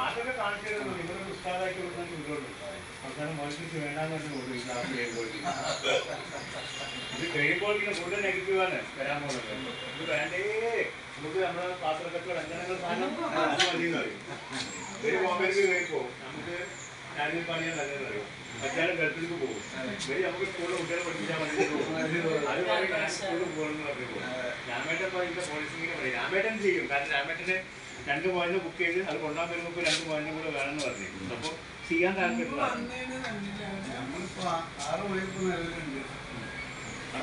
അതൊക്കെ കാണിച്ചു തരുന്നു. നിങ്ങളൊരു ഉസ്താദായിട്ട് കൊടുക്കാൻ ചൂടുള്ളൂ. അവസാനം മോശിച്ച് വേണ്ടാന്ന് പറഞ്ഞു ഈ ക്ലാസ് കഴിയുമ്പോൾ ഇത് കഴിയുമ്പോഴേക്കും കൂടുതൽ നെഗറ്റീവാണ് വരാൻ പോകുന്നത്. ഇത് വേണ്ടേ നമുക്ക് നമ്മുടെ പാത്രത്തൊക്കെ വ്യഞ്ജനങ്ങൾ സാധനം മതിയെന്ന് പറയും. ഒരു മൊബൈലിൽ കഴിപ്പോ നമുക്ക് ഞാനൊരു പണിയാണ് നല്ലതെന്ന് അറിയും. മറ്റാരും ഗൾഫിലേക്ക് പോകും. നമുക്ക് സ്കൂളിൽ കുട്ടികളെ പഠിപ്പിച്ചാൽ മതി അത് സ്കൂളിൽ പോകണമെന്ന് പറഞ്ഞു പോകും. രാമേട്ടൻ ഇതിന്റെ പോളിസിങ്ങനെ പറയും. രാമേട്ടൻ ചെയ്യും. കാരണം രാമേട്ടന് 2 മോനെ ബുക്ക് ചെയ്ത് അത് കൊണ്ടുപോകാൻ വരുമ്പോൾ 2 മോനെ കൂടെ വേണമെന്ന് പറഞ്ഞു. അപ്പോൾ ചെയ്യാൻ താല്പര്യമുള്ള 6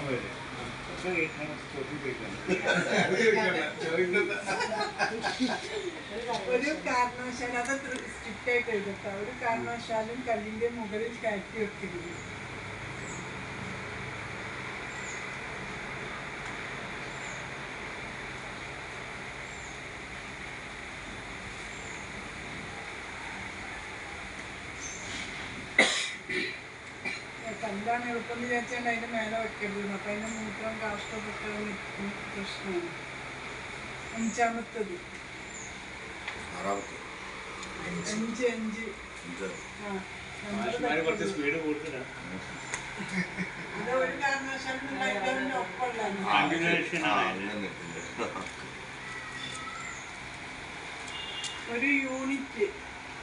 പേര് ഒരു കാരണവശാലും അത് സ്ട്രിക്റ്റ് ആയിട്ട് എഴുതട്ടോ. ഒരു കാരണവശാലും കല്ലിന്റെ മുകളിൽ കയറ്റി വെക്കരുത്. കല്ലാണ് എളുപ്പം വിചാരിച്ചാൽ അതിന്റെ മേലെ വെക്കരുത്. അപ്പൊ അതിന്റെ മൂത്രം കാഷ്ടപ്പെട്ട് പ്രശ്നമാണ്. 5-ാമത്തത് 5 ഒരു കാരണവശാലും ഒപ്പമുള്ള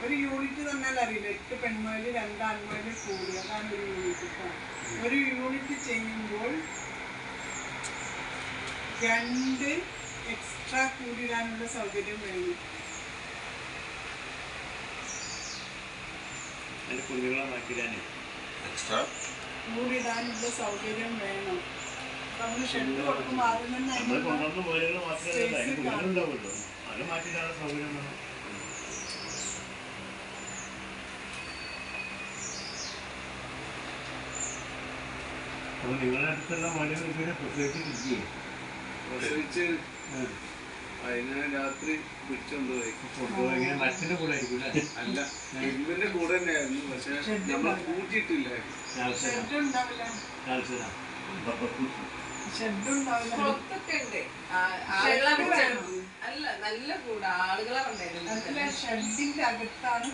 ഒരു യൂണിറ്റ് തന്നാൽ അറിയില്ല. 8 പെൺമയില് 2 ആൺമയില് കൂടി. അതാണ് ഒരു യൂണിറ്റ്. ഒരു യൂണിറ്റ് ചെയ്യുമ്പോൾ 2 എക്സ്ട്രാ കൂടിയിടാനുള്ള സൗകര്യം വേണം. കൂടിയിടാനുള്ള സൗകര്യം വേണം. നമ്മള് ഷെഡ് കൊടുക്കുമ്പോൾ ആദ്യം തന്നെ അപ്പോൾ നിങ്ങളുടെ അടുത്തുള്ള മലയാളികളെ പ്രസവിച്ച് അതിന് രാത്രി പിടിച്ചുകൊണ്ടുപോയി. മരത്തിന്റെ കൂടെ ആയിരിക്കും അല്ല, ഇരുമ്പിന്റെ കൂടെ തന്നെയായിരുന്നു. പക്ഷെ നമ്മൾ കൂട്ടിയിട്ടില്ലായിരുന്നു. അല്ല, നല്ല കൂടെ ആളുകളെ ഷെഡിന്റെ അകത്താണ്.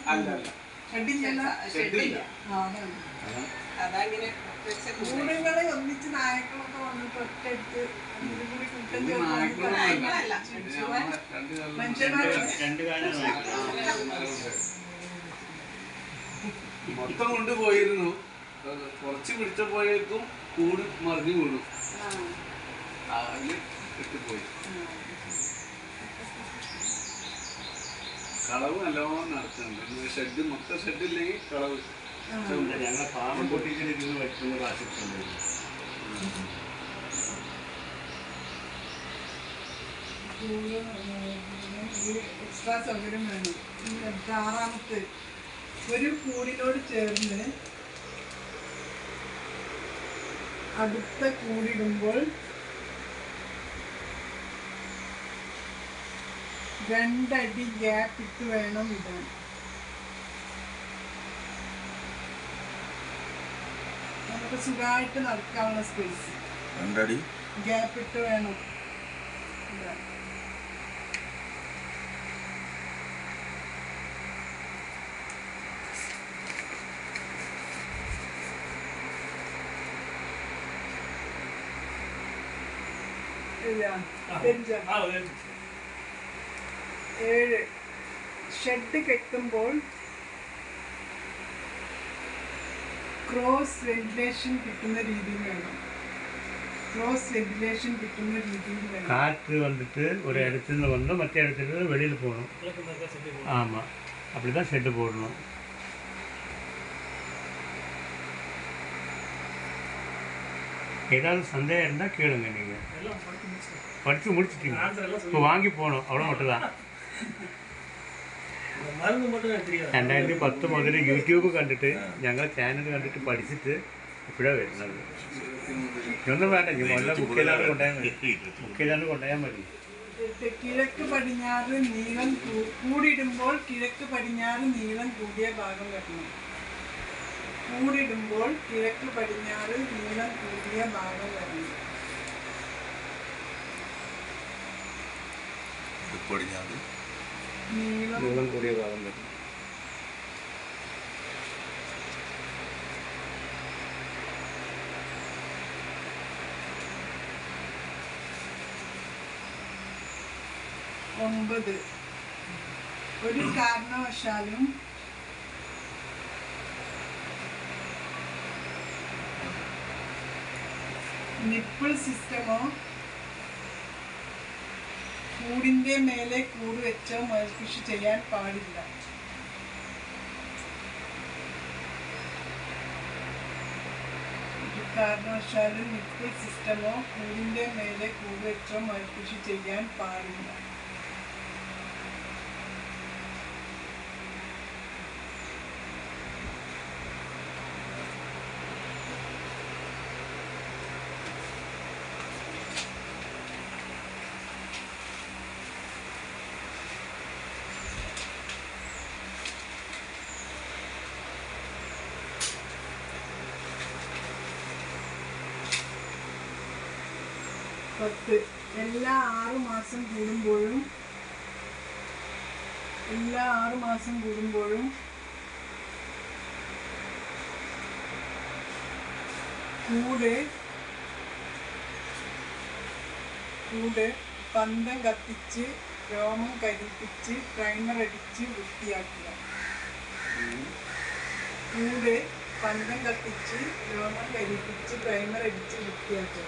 അതങ്ങനെ കൂടുകളെ ഒന്നിച്ച് നായക്കളൊക്കെ വന്നിട്ട് ഒറ്റടുത്ത് മൊത്തം കൊണ്ടുപോയിരുന്നു. കുറച്ച് പിടിച്ചപ്പോഴേക്കും കൂട് മറിഞ്ഞു വീണു. അതില് ഇട്ടുപോയി. കളവ് നല്ലോണം നടത്തുന്നുണ്ട്. ഷെഡ് മൊത്തം ഷെഡില്ലെങ്കിൽ കളവ്. ഞങ്ങളെ പാമ്പ് പൊട്ടിച്ചിരിക്കുന്ന വയ്ക്കുന്ന കാശിട്ടുണ്ട്. എക്സ്ട്രാ സൗകര്യം വേണം. 6-ാമത്തെ ഒരു കൂടിനോട് ചേർന്ന് അടുത്ത കൂടിടുമ്പോൾ 2 അടി ഗ്യാപ്പ് ഇട്ട് വേണം ഇടാൻ. നമുക്ക് സുഖമായിട്ട് നടക്കാനുള്ള സ്പേസ് 2 അടി ഗ്യാപ്പ് ഇട്ട് വേണം. ഷെഡ് കെട്ടുമ്പോൾ ക്രോസ് വെന്റിലേഷൻ കിട്ടുന്ന രീതിയിൽ വേണം. காற்று வந்துட்டு ஒரு இடத்துல வந்து மற்ற இடத்துல வெளியில் போகணும். ஆமாம், அப்படி தான் ஷெட்டு போடணும். ஏதாவது சந்தேகம் இருந்தால் கேளுங்க. நீங்கள் படித்து முடிச்சிட்டீங்க, இப்போ வாங்கி போகணும், அவ்வளோ மட்டும் தான். 2010 മുതൽ യൂട്യൂബ് കണ്ടിട്ട് ഞങ്ങൾ ചാനൽ കണ്ടിട്ട് പഠിച്ചിട്ട് ഇപ്പോഴാണ് വരുന്നത്. ഇതൊന്നും വേണ്ട, ഇനി മുതലേ ബുക്ക് ചെയ്താണ്ട് കൊണ്ടുപോയാൽ മതി. കിഴക്ക് പടിഞ്ഞാറ് നീളം കൂടിയിടുമ്പോൾ കിഴക്ക് പടിഞ്ഞാറ് നീളം കൂടിയ ഭാഗം വരണം. കൂടിയിടുമ്പോൾ കിഴക്ക് പടിഞ്ഞാറ് നീളം കൂടിയ ഭാഗം വരണം. നീളം കൂടിയ ഭാഗം വരണം. ഒമ്പത്, ഒരു കാരണവശാലും നിപ്പിൾ സിസ്റ്റമോ കൂടിന്റെ മേലെ കൂട് വെച്ചോ മൽകൃഷി ചെയ്യാൻ പാടില്ല. ഒരു കാരണവശാലും നിപ്പിൾ സിസ്റ്റമോ കൂടിന്റെ മേലെ കൂട് വെച്ചോ മൽകൃഷി ചെയ്യാൻ പാടില്ല. പത്ത്, എല്ലാ 6 മാസം കൂടുമ്പോഴും കൂട് പന്തം കത്തിച്ച് രോമം കരിപ്പിച്ച് പ്രൈമർ അടിച്ച് വൃത്തിയാക്കുക. കൂട് പന്തം കത്തിച്ച് രോമം കരിപ്പിച്ച് പ്രൈമർ അടിച്ച് വൃത്തിയാക്കുക.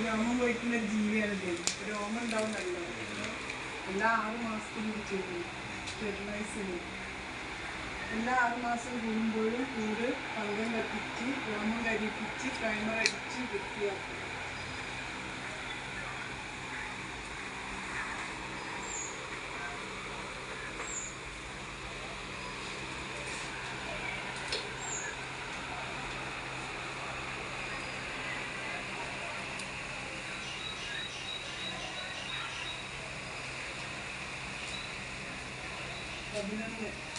രോമം പോയിട്ടുള്ള ജീവിയാണിത്. രോമം ഉണ്ടാവും നല്ലത്. എല്ലാ 6 മാസത്തിനും ചെയ്തു സ്റ്റെറിലൈസ്. എല്ലാ 6 മാസം കൂടുമ്പോഴും കൂട് പന്തം കത്തിച്ച് രോമം കരിപ്പിച്ച് പ്രൈമർ അടിച്ച് വൃത്തിയാക്കുക.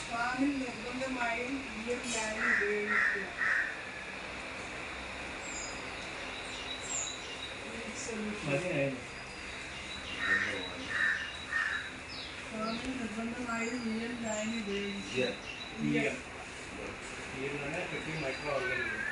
ഫാമിൽ നിർബന്ധമായും ഇയർ ലാൻഡ് ഉപയോഗിക്കുക. ഫാമിൽ നിർബന്ധമായും ഇയർ ലാൻഡ് ഉപയോഗിക്കുക. Micro organism